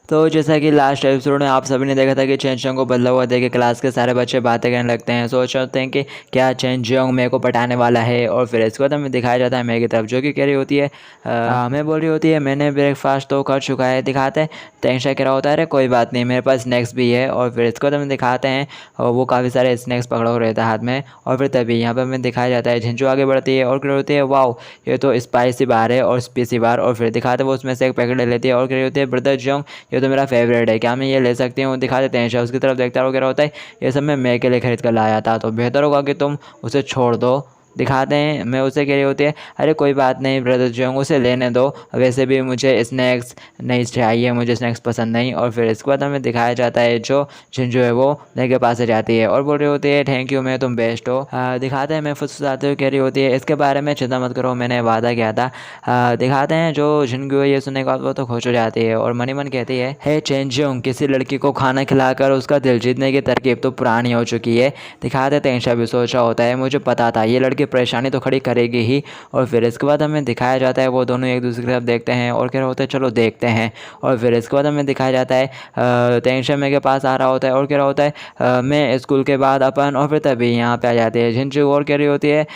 तो जैसा कि लास्ट एपिसोड में आप सभी ने देखा था कि चेन चोंग को बदला हुआ देख के क्लास के सारे बच्चे बातें करने लगते हैं, सोच रहे हैं कि क्या चेन चोंग मेरे को पटाने वाला है। और फिर इसके बाद हमें दिखाया जाता है मेरे की तरफ, जो कि कह रही होती है हमें बोल रही होती है मैंने ब्रेकफास्ट तो कर चुका है। दिखाते हैं तेंशा कह रहा होता है अरे कोई बात नहीं, मेरे पास स्नैक्स भी है। और फिर इसके बाद हमें दिखाते हैं वो काफ़ी सारे स्नैक्स पकड़ा हुआ रहता है हाथ में। और फिर तभी यहाँ पर हमें दिखाया जाता है झिंझू आगे बढ़ती है और कह रही होती है वाओ ये तो स्पाइसी बार है और स्पीसी बार। और फिर दिखाते हैं वो उसमें से एक पैकेट ले लेती है और कह रही होती है ब्रदर जोंग ये तो मेरा फेवरेट है, क्या मैं ये ले सकती हूँ। दिखा देते हैं उसकी तरफ देखता रहो, कह रहा होता है ये सब मैं मेरे के लिए खरीद कर लाया था, तो बेहतर होगा कि तुम उसे छोड़ दो। दिखाते हैं मैं उसे कह रही होती है अरे कोई बात नहीं ब्रदर जोंग उसे लेने दो, वैसे भी मुझे स्नैक्स नहीं चाहिए, मुझे स्नैक्स पसंद नहीं। और फिर इसके बाद हमें दिखाया जाता है जो झिंझू है वो मेरे के पास से जाती है और बोल रही होती है थैंक यू मैं तुम बेस्ट हो। दिखाते हैं मैं फुसफुसाते हुए कह रही होती है इसके बारे में चिंता मत करो, मैंने वादा किया था। दिखाते हैं जो झिंझू है ये सुनने के बाद वो तो खुश हो जाती है और मनी मन कहती है हे चेन जोंग किसी लड़की को खाना खिलाकर उसका दिल जीतने की तरकीब तो पुरानी हो चुकी है। दिखाते तेंशा भी सोच रहा होता है मुझे पता था ये लड़की परेशानी तो खड़ी करेगी ही। और फिर इसके बाद हमें दिखाया जाता है वो दोनों एक दूसरे की तरफ देखते हैं और कह रहे होते हैं चलो देखते हैं। और फिर इसके बाद हमें दिखाया जाता है तेंशा मेरे के पास आ रहा होता है और कह रहा होता है मैं स्कूल के बाद अपन। और फिर तभी यहाँ पे आ जाती है झिंझू और कह रही होती है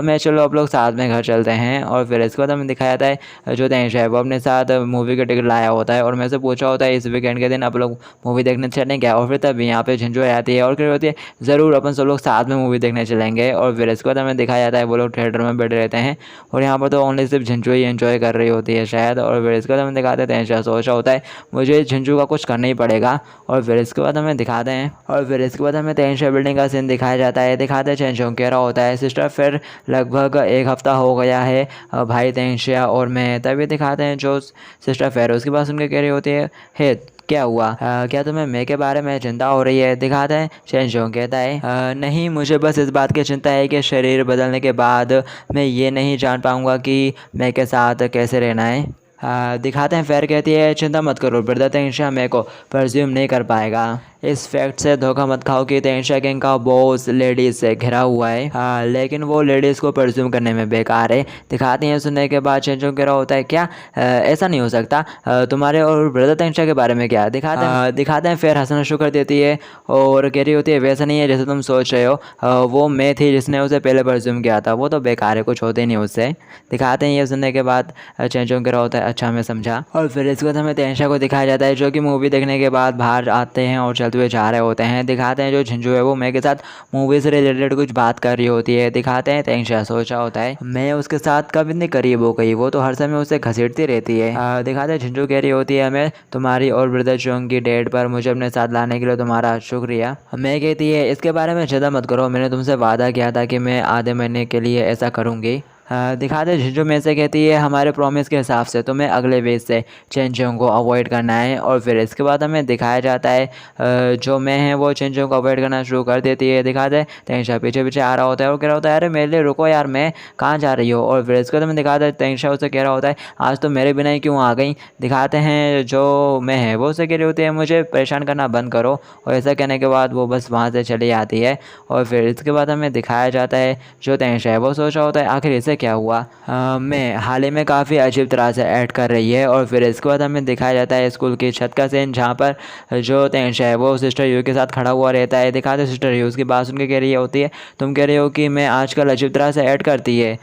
मैं चलो आप लोग साथ में घर चलते हैं। और फिर इसके बाद हमें दिखाया जाता है जो तेंशा है वो अपने साथ मूवी का टिकट लाया होता है और मेरे से पूछा होता है इस वीकेंड के दिन आप लोग मूवी देखने चलें क्या। और फिर तभी यहाँ पे झिंझू आती है और कह रही होती है ज़रूर अपन सब लोग साथ में मूवी देखने चलेंगे। और फिर इसके बाद हमें दिखाया जाता है वो लोग थिएटर में बैठे रहते हैं और यहाँ पर तो ओनली सिर्फ झिंझू ही एंजॉय कर रही होती है शायद। और फिर इसके बाद हमें दिखाते हैं तेंशा सोचा होता है मुझे झिंझू का कुछ करना ही पड़ेगा। और फिर इसके बाद हमें दिखाते हैं और फिर इसके बाद हमें तेंशा बिल्डिंग का सीन दिखाया जाता है। दिखाते हैं चेंचोंग कह रहा होता है सिस्टर फिर लगभग एक हफ्ता हो गया है भाई तेंशा और मैं। तभी दिखाते हैं जो सिस्टर फिर उसके बाद सुनकर कह रही होती है हे क्या हुआ क्या तुम्हें मैं के बारे में चिंता हो रही है। दिखाते हैं चेंचोंग कहता है नहीं मुझे बस इस बात की चिंता है कि शरीर बदलने के बाद मैं ये नहीं जान पाऊँगा कि मैं के साथ कैसे रहना है। दिखाते हैं फेयर कहती है चिंता मत करो ब्रदर तेंशा मेरे को परज्यूम नहीं कर पाएगा। इस फैक्ट से धोखा मत खाओ कि तेंशा गैंग का बॉस लेडीज़ से घिरा हुआ है लेकिन वो लेडीज़ को परज्यूम करने में बेकार है। दिखाते हैं सुनने के बाद चेंचोंग कह रहा होता है क्या ऐसा नहीं हो सकता तुम्हारे और ब्रदर तेंशा के बारे में क्या। दिखाते हैं फिर हंसना शुरू कर देती है और कह रही होती है वैसा नहीं है जैसे तुम सोच रहे हो वो मैं थी जिसने उसे पहले परज्यूम किया था, वो तो बेकार है कुछ होते नहीं उससे। दिखाते हैं ये सुनने के बाद चेंचोंग कह रहा होता है अच्छा मैं समझा। और फिर इसके बाद हमें तेंशा को दिखाया जाता है जो कि मूवी देखने के बाद बाहर आते हैं और चलते हुए जा रहे होते हैं। दिखाते हैं जो झिंझू है वो मैं के साथ मूवी से रिलेटेड कुछ बात कर रही होती है। दिखाते हैं तेंशा सोचा होता है मैं उसके साथ कभी नहीं करीब हो गई, वो तो हर समय उसे घसीटती रहती है। दिखाते हैं झिंझू कह रही होती है मैं तुम्हारी और ब्रदर जोंग की डेट पर मुझे अपने साथ लाने के लिए तुम्हारा शुक्रिया। मैं कहती है इसके बारे में चिंता मत करो, मैंने तुमसे वादा किया था कि मैं आधे महीने के लिए ऐसा करूँगी। दिखाते झिंझू में से कहती है हमारे प्रॉमिस के हिसाब से तुम्हें अगले वीक से चेंचोंग को अवॉइड करना है। और फिर इसके बाद हमें दिखाया जाता है जो मैं है वो चेंचोंग को अवॉइड करना शुरू कर देती है। दिखाते तेंशा पीछे पीछे आ रहा होता है और कह रहा होता है अरे मेरे लिए रुको यार मैं कहाँ जा रही हो। और फिर इसके बाद हमें दिखाता है तेंशा उसे कह रहा होता है आज तो मेरे बिना ही क्यों आ गई। दिखाते हैं जो मैं है वो उसे कह रही होती है मुझे परेशान करना बंद करो। और ऐसा कहने के बाद वो बस वहाँ से चली आती है। और फिर इसके बाद हमें दिखाया जाता है जो तेंशा है वो सोच रहा होता है आखिर इसे क्या हुआ मैं हाल ही में काफ़ी अजीब तरह से ऐड कर रही है। और फिर इसके बाद हमें दिखाया जाता है स्कूल की छत का सीन जहाँ पर जो तेंशा है वो सिस्टर यू के साथ खड़ा हुआ रहता है। दिखाते सिस्टर यू उसकी बात सुन के कह रही होती है तुम कह रही हो कि मैं आजकल अजीब तरह से ऐड करती है,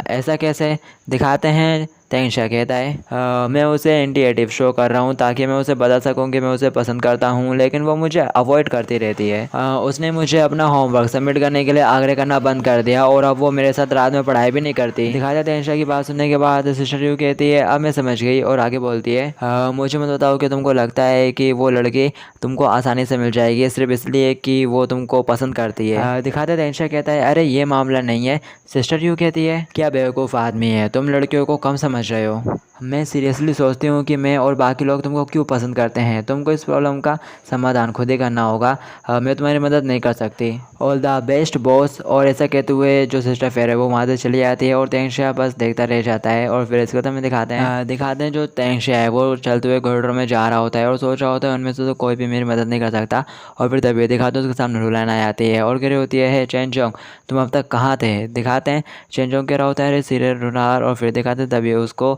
ऐसा कैसे। दिखाते हैं तेंशा कहता है मैं उसे इंडिकेटिव शो कर रहा हूँ ताकि मैं उसे बता सकूँ कि मैं उसे पसंद करता हूँ, लेकिन वो मुझे अवॉइड करती रहती है। उसने मुझे अपना होमवर्क सबमिट करने के लिए आग्रह करना बंद कर दिया और अब वो मेरे साथ रात में पढ़ाई भी नहीं करती। दिखाया तेंशा की बात सुनने के बाद सिस्टर यू कहती है अब मैं समझ गई और आगे बोलती है मुझे मत बताओ कि तुमको लगता है कि वो लड़की तुमको आसानी से मिल जाएगी सिर्फ इसलिए कि वो तुमको पसंद करती है। दिखाते तेंशा कहता है अरे ये मामला नहीं है। सिस्टर यू कहती है क्या बेवकूफ़ आदमी है तुम लड़कियों को कम समझ रहे हो, मैं सीरियसली सोचती हूँ कि मैं और बाकी लोग तुमको क्यों पसंद करते हैं, तुमको इस प्रॉब्लम का समाधान खुद ही करना होगा, मैं तुम्हारी मदद नहीं कर सकती। All the best boss. और ऐसा कहते हुए जो सिस्टर फेयर है वो वहाँ से चली जाती है और तेंशा बस देखता रह जाता है। और फिर इसके में दिखाते हैं जो तेंशा है वो चलते हुए कॉरिडोर में जा रहा होता है और सोच रहा होता है उनमें से तो कोई भी मेरी मदद नहीं कर सकता। और फिर तभी दिखाते हैं उसके सामने रुलाना आती है और कह रही होती है चेंचोंग तुम अब तक कहाँ थे। दिखाते हैं चेंचोंग कह रहा होता है अरे सीरियल रुनार। और फिर दिखाते तभी उसको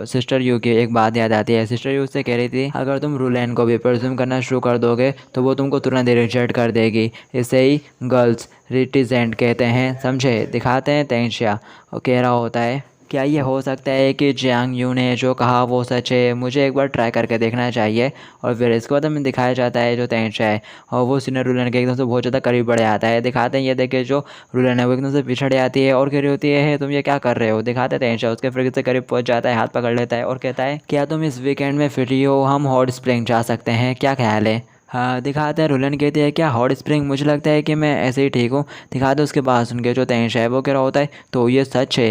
सिस्टर यू की एक बात याद आती है। सिस्टर यू उससे कह रही थी अगर तुम रुलैन को भी परज्यूम करना शुरू कर दोगे तो वो तुमको तुरंत रिजेक्ट कर देगी। इसे ही गर्ल्स रिटिजेंट कहते हैं, समझे। दिखाते हैं तेंशिया कह रहा होता है क्या ये हो सकता है कि जियांग यू ने जो कहा वो सच है, मुझे एक बार ट्राई करके देखना चाहिए। और फिर इसके बाद हमें दिखाया जाता है जो तेंशिया है और वो सीनियर रुलन के एकदम से बहुत ज़्यादा करीब बढ़ आता है। दिखाते हैं ये देखे जो रुलन है वो एकदम से पिछड़ आती है और कह रही होती है तुम ये क्या कर रहे हो। दिखाते हैं तेंशिया उसके फिर से करीब पहुँच जाता है, हाथ पकड़ लेता है और कहता है क्या तुम इस वीकेंड में फ्री हो, हम हॉट स्प्रिंग जा सकते हैं, क्या ख्याल है। हाँ दिखाते हैं रुलन कहती है क्या हॉट स्प्रिंग, मुझे लगता है कि मैं ऐसे ही ठीक हूँ। दिखाते उसके बाद सुन के जो तेंशिया है वो कह रहा होता है तो ये सच है,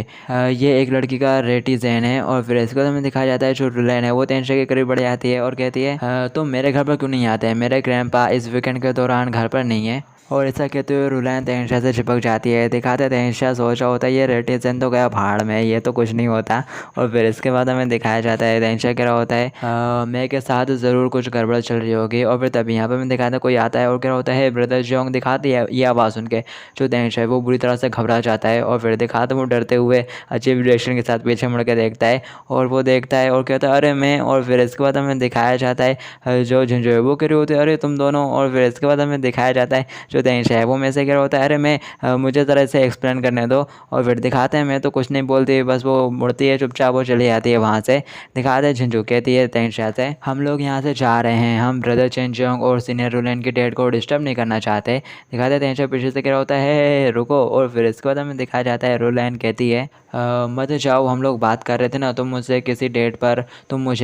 ये एक लड़की का रेटिजेन है। और फिर इसके बाद हमें दिखाया जाता है जो रुलन है वो तेंशिया के करीब बढ़ जाती है और कहती है तुम मेरे घर पर क्यों नहीं आते हैं, मेरे ग्रैंडपा इस वीकेंड के दौरान घर पर नहीं है। और ऐसा कहते हुए रुलन तेंशिया से चिपक जाती है। दिखाते तेंशिया सोच रहा होता है ये रेटिजेन तो गया भाड़ में, ये तो कुछ नहीं होता। और फिर इसके बाद हमें दिखाया जाता है तेंशिया कह रहा होता है मैं के साथ ज़रूर कुछ गड़बड़ चल रही होगी। और फिर तभी यहाँ पर हमें दिखाता है कोई आता है और कह रहा होता है ब्रदर जोंग। दिखाती है ये आवाज़ सुन के जो तेंशिया है वो बुरी तरह से घबरा जाता है। और फिर दिखाते वो डरते हुए अजीब रिएक्शन के साथ पीछे मुड़ के देखता है और वो देखता है और कहता है अरे मैं। और फिर इसके बाद हमें दिखाया जाता है जो झुंझु है वो कह रही होती है अरे तुम दोनों। और फिर इसके बाद हमें दिखाया जाता है जो तेंशिया है वो में से कह रहा होता है अरे मैं मुझे ज़रा इसे एक्सप्लेन करने दो। और फिर दिखाते हैं मैं तो कुछ नहीं बोलती, बस वो मुड़ती है चुपचाप वो चली जाती है वहाँ से। दिखाते हैं झुंझु कहती है तेंशिया से हम लोग यहाँ से जा रहे हैं, हम ब्रदर चेन जोंग और सीनियर रुलन की डेट को डिस्टर्ब नहीं करना चाहते। दिखाते हैं तेंशिया पीछे से कह रहा होता है रुको। और फिर इसके बाद हमें दिखाया जाता है रुलन कहती है मत जाओ, हम लोग बात कर रहे थे ना, तुम मुझे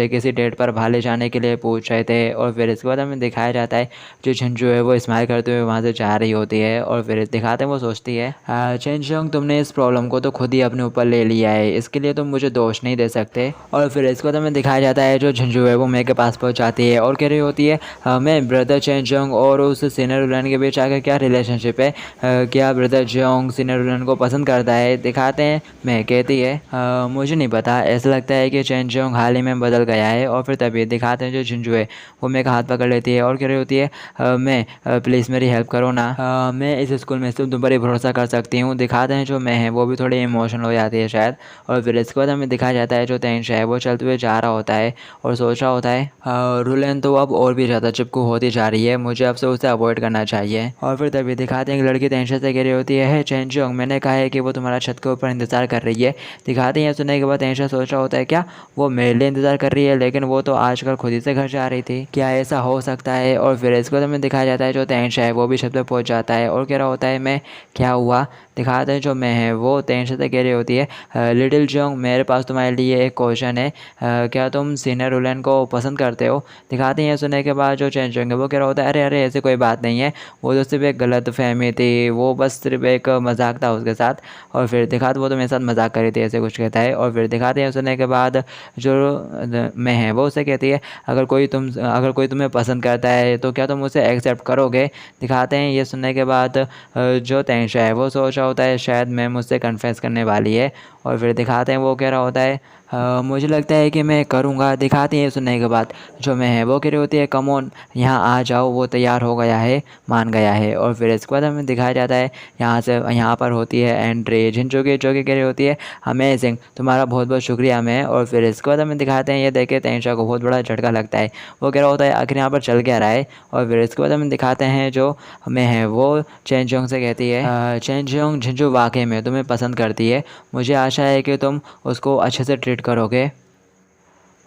किसी डेट पर भाले जाने के लिए पूछ रहे थे। और फिर इसके बाद हमें दिखाया जाता है जो झुंझु है वो स्माइल करते हुए वहाँ से जा रही होती है। और फिर दिखाते हैं वो सोचती है चेन जोंग तुमने इस प्रॉब्लम को तो खुद ही अपने ऊपर ले लिया है, इसके लिए तुम मुझे दोष नहीं दे सकते। और फिर इसके बाद हमें दिखाया जाता है जो झुंझु है वो मैं के पास पहुँच जाती है और कह रही होती है मैं ब्रदर चेन जोंग और उस सीनियर रुलन के बीच आकर क्या रिलेशनशिप है, क्या ब्रदर जोंग सीनियर रुलन को पसंद करता है। दिखाते हैं मैं कहती है मुझे नहीं पता, ऐसा लगता है कि चेन जोंग हाल ही में बदल गया है। और फिर तभी दिखाते हैं जो झुंझु है वो मैं का हाथ पकड़ लेती है और कह रही होती है मैं प्लीज़ मेरी हेल्प करो ना, मैं इस स्कूल में सिर्फ तुम पर ही भरोसा कर सकती हूँ। दिखाते हैं जो मैं है वो भी थोड़ी इमोशनल हो जाती है शायद। और फिर इसके बाद हमें दिखाया जाता है जो तेंशिया है वो चलते हुए जा रहा होता है और सोच रहा होता है रुलन तो अब और भी ज़्यादा चिपकू होती जा रही है, मुझे अब से उसे अवॉइड करना चाहिए। और फिर तभी दिखाते हैं एक लड़की तेंशिया से कह रही होती है चेन जोंग मैंने कहा है कि वो तुम्हारा छत के ऊपर इंतज़ार कर रही है। दिखाते हैं सुनने के बाद तेंशिया सोच रहा होता है क्या वो मेरे लिए इंतज़ार कर रही है, लेकिन वो तो आजकल खुद ही से घर जा रही थी, क्या ऐसा हो सकता है। और फिर इसके बाद हमें दिखाया जाता है जो तेंशिया है वो भी छत पर पहुंच जाता है और कह रहा होता है मैं क्या हुआ। दिखाते हैं जो मैं है वो तेंशिया से कह रही होती है लिटिल जोंग मेरे पास तुम्हारे लिए एक क्वेश्चन है, क्या तुम सीनियर रुलन को पसंद करते हो। दिखाते हैं सुनने के बाद जो चेन जोंग है वो कह रहा होता है अरे अरे ऐसी कोई बात नहीं है, वो तो सिर्फ एक गलत फहमी थी, वो बस सिर्फ एक मजाक था उसके साथ। और फिर दिखाते वो तो मेरे साथ मजाक कर रही थी ऐसे कुछ कहता है। और फिर दिखाते हैं सुनने के बाद जो मैं है वो उसे कहती है अगर कोई तुम्हें पसंद करता है तो क्या तुम उसे एक्सेप्ट करोगे। दिखाते हैं ये सुनने के बाद जो तेंशिया है वो सोच रहा होता है शायद मैं मुझसे कन्फेस करने वाली है। और फिर दिखाते हैं वो कह रहा होता है मुझे लगता है कि मैं करूँगा। दिखाते हैं सुनने के बाद जो मैं है वो कह रही होती है कम ऑन यहाँ आ जाओ, वो तैयार हो गया है, मान गया है। और फिर इसके बाद हमें दिखाया जाता है यहाँ पर होती है एंट्री जो कि कह रही होती है अमेजिंग, तुम्हारा बहुत बहुत शुक्रिया मैं। और फिर इसके बाद हमें दिखाते हैं ये देखे तेंशिया को बहुत बड़ा झटका लगता है, वो कह रहा होता है आखिर यहाँ पर चल क्या रहा है। और फिर इसके बाद हमें दिखाते हैं जो मैं है वो चेन जोंग से कहती है चेन जोंग झुंझु वाकई में तुम्हें पसंद करती है, मुझे आशा है कि तुम उसको अच्छे से ट्रीट करोगे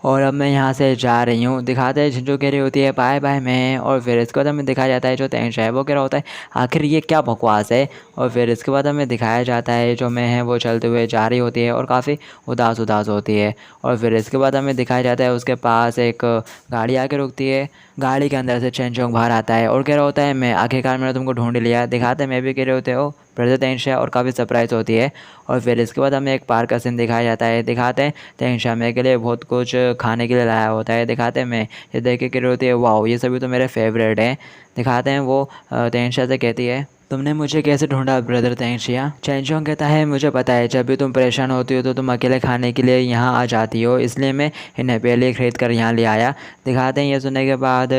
और अब मैं यहाँ से जा रही हूँ। दिखाते हैं झुंझु कह रही होती है बाय बाय मैं। और फिर इसके बाद हमें दिखाया जाता है जो तेंशिया है वो कह रहा होता है आखिर ये क्या बकवास है। और फिर इसके बाद हमें दिखाया जाता है जो मैं है वो चलते हुए जा रही होती है और काफ़ी उदास होती है। और फिर इसके बाद हमें दिखाया जाता है उसके पास एक गाड़ी आके रुकती है, गाड़ी के अंदर से चेन जोंग बाहर आता है और कह रहा होता है मैं आखिरकार मैंने तुमको ढूंढ लिया। दिखाते हैं मैं भी कह रहे होते हो ब्रदर तेंशिया और काफ़ी सरप्राइज़ होती है। और फिर इसके बाद हमें एक पार्क का सीन दिखाया जाता है। दिखाते हैं तेंशिया मेरे के लिए बहुत कुछ खाने के लिए लाया होता है। दिखाते हैं मैं ये देख के कह रही होती है वाओ ये सभी तो मेरे फेवरेट हैं। दिखाते हैं वो तेंशिया से कहती है तुमने मुझे कैसे ढूंढा ब्रदर तेंगशिया? चैनचोंग कहता है मुझे पता है, जब भी तुम परेशान होती हो तो तुम अकेले खाने के लिए यहाँ आ जाती हो, इसलिए मैं इन्हें पहले खरीद कर यहाँ ले आया। दिखाते हैं ये सुनने के बाद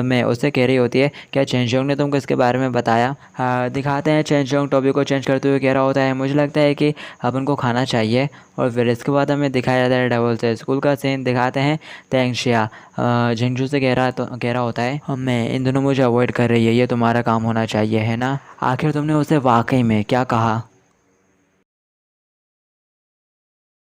मैं उससे कह रही होती है क्या चैनचोंग ने तुमको इसके बारे में बताया? दिखाते हैं चैनचोंग टॉपिक को चेंज करते हुए कह रहा होता है मुझे लगता है कि अपन को खाना चाहिए। और फिर इसके बाद हमें दिखाया जाता है डबल से स्कूल का सीन। दिखाते हैं तेंगशिया झिंगजू से कह रहा होता है मैं इन दोनों मुझे अवॉइड कर रही है, ये तुम्हारा काम होना चाहिए है ना? आखिर तुमने उसे वाकई में क्या कहा?